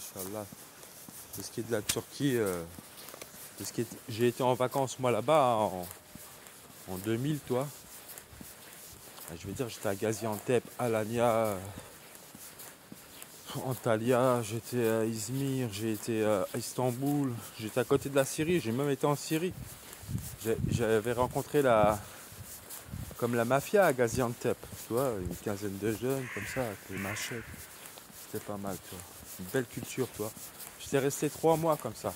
Inch'Allah. De ce qui est de la Turquie, j'ai été en vacances moi là-bas hein, en 2000, toi. Je veux dire, j'étais à Gaziantep, Alanya, Antalya, j'étais à Izmir, j'ai été à Istanbul, j'étais à côté de la Syrie, j'ai même été en Syrie. J'avais rencontré comme la mafia à Gaziantep, tu vois, une quinzaine de jeunes comme ça, avec les machettes. C'était pas mal, tu vois. Une belle culture, tu vois. J'étais resté 3 mois comme ça.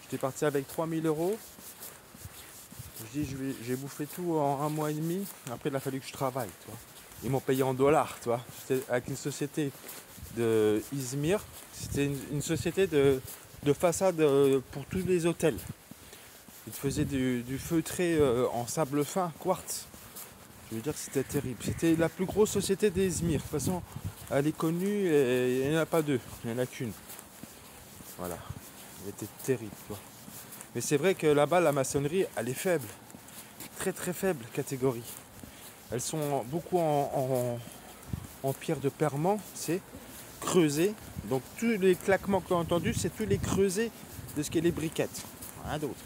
J'étais parti avec 3000 €. Je dis, j'ai bouffé tout en 1 mois et demi. Après, il a fallu que je travaille, tu vois. Ils m'ont payé en dollars, tu vois. J'étais avec une société de Izmir. C'était une société de façade pour tous les hôtels. Ils faisaient du feutré en sable fin, quartz. Je veux dire que c'était terrible. C'était la plus grosse société d'Izmir. De toute façon, elle est connue et il n'y en a pas deux. Il n'y en a qu'une. Voilà. Elle était terrible, tu vois. Mais c'est vrai que là-bas, la maçonnerie, elle est faible. Très très faible catégorie. Elles sont beaucoup en pierre de perman, c'est creusé. Donc tous les claquements que tu as entendus, c'est tous les creusés de ce qu'est les briquettes. Rien d'autre.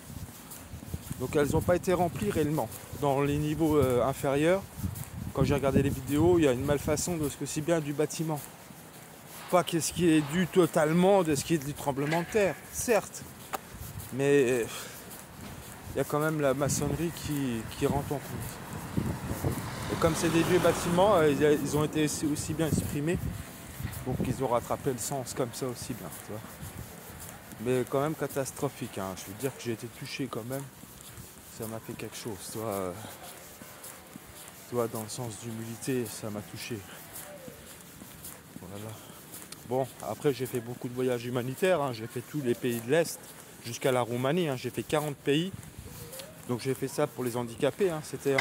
Donc elles n'ont pas été remplies réellement. Dans les niveaux inférieurs, quand j'ai regardé les vidéos, il y a une malfaçon de ce que c'est bien du bâtiment. Pas qu'est-ce qui est dû totalement de ce qui est du tremblement de terre, certes. Mais il y a quand même la maçonnerie qui rentre en compte. Et comme c'est des vieux bâtiments, ils ont été aussi bien exprimés. Donc ils ont rattrapé le sens comme ça aussi bien. Tu vois. Mais quand même catastrophique. Hein. Je veux dire que j'ai été touché quand même. Ça m'a fait quelque chose. Toi, dans le sens d'humilité, ça m'a touché. Voilà. Bon, après j'ai fait beaucoup de voyages humanitaires. Hein. J'ai fait tous les pays de l'Est jusqu'à la Roumanie. Hein. J'ai fait 40 pays. Donc j'ai fait ça pour les handicapés. Hein. C'était en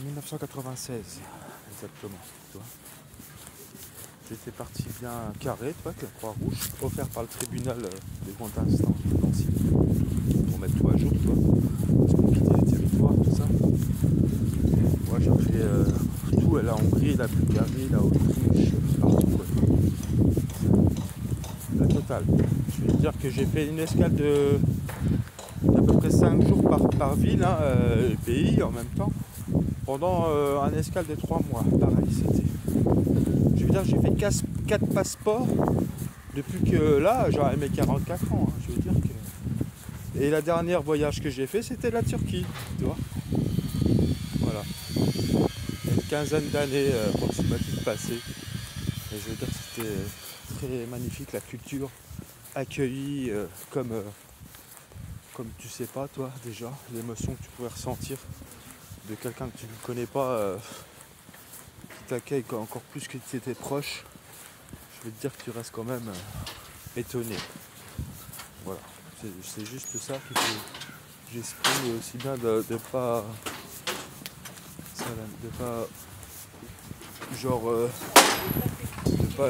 1996. Exactement. Tu vois. J'étais parti bien carré, toi, avec la Croix-Rouge, offert par le tribunal des grands instants de Nancy, pour mettre tout à jour, toi. Parce qu'on quittait les territoires, tout ça. Moi, j'ai fait tout, la Hongrie, la Bulgarie, la Autriche, partout, quoi. La totale. Je vais dire que j'ai fait une escale d'à peu près 5 jours par ville, hein, pays en même temps, pendant un escale de 3 mois. Pareil, c'était. Je veux dire, j'ai fait 4 passeports depuis que là, j'aurais mes 44 ans. Hein, je veux dire que... Et la dernière voyage que j'ai fait, c'était la Turquie, tu vois. Voilà. Une quinzaine d'années approximativement passées. Et je veux dire que c'était très magnifique, la culture accueillie comme tu sais pas, toi, déjà, l'émotion que tu pourrais ressentir de quelqu'un que tu ne connais pas, qui t'accueille encore plus que si tu étais proche. Je veux te dire que tu restes quand même étonné. Voilà, c'est juste ça que j'exprime aussi bien de pas genre de pas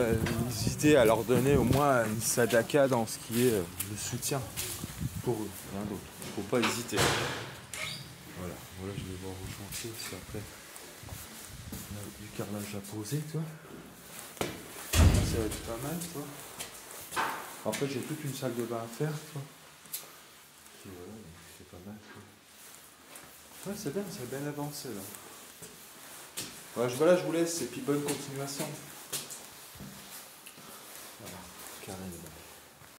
hésiter à leur donner au moins une sadaka dans ce qui est le soutien pour eux, rien d'autre. Faut pas hésiter. Voilà, je vais voir au chantier aussi après. On a du carrelage à poser, toi. Ça va être pas mal, toi. Après, j'ai toute une salle de bain à faire, toi. Puis voilà, c'est pas mal, quoi. Ouais, c'est bien avancé, là. Voilà, je vous laisse, et puis bonne continuation. Voilà, carrément.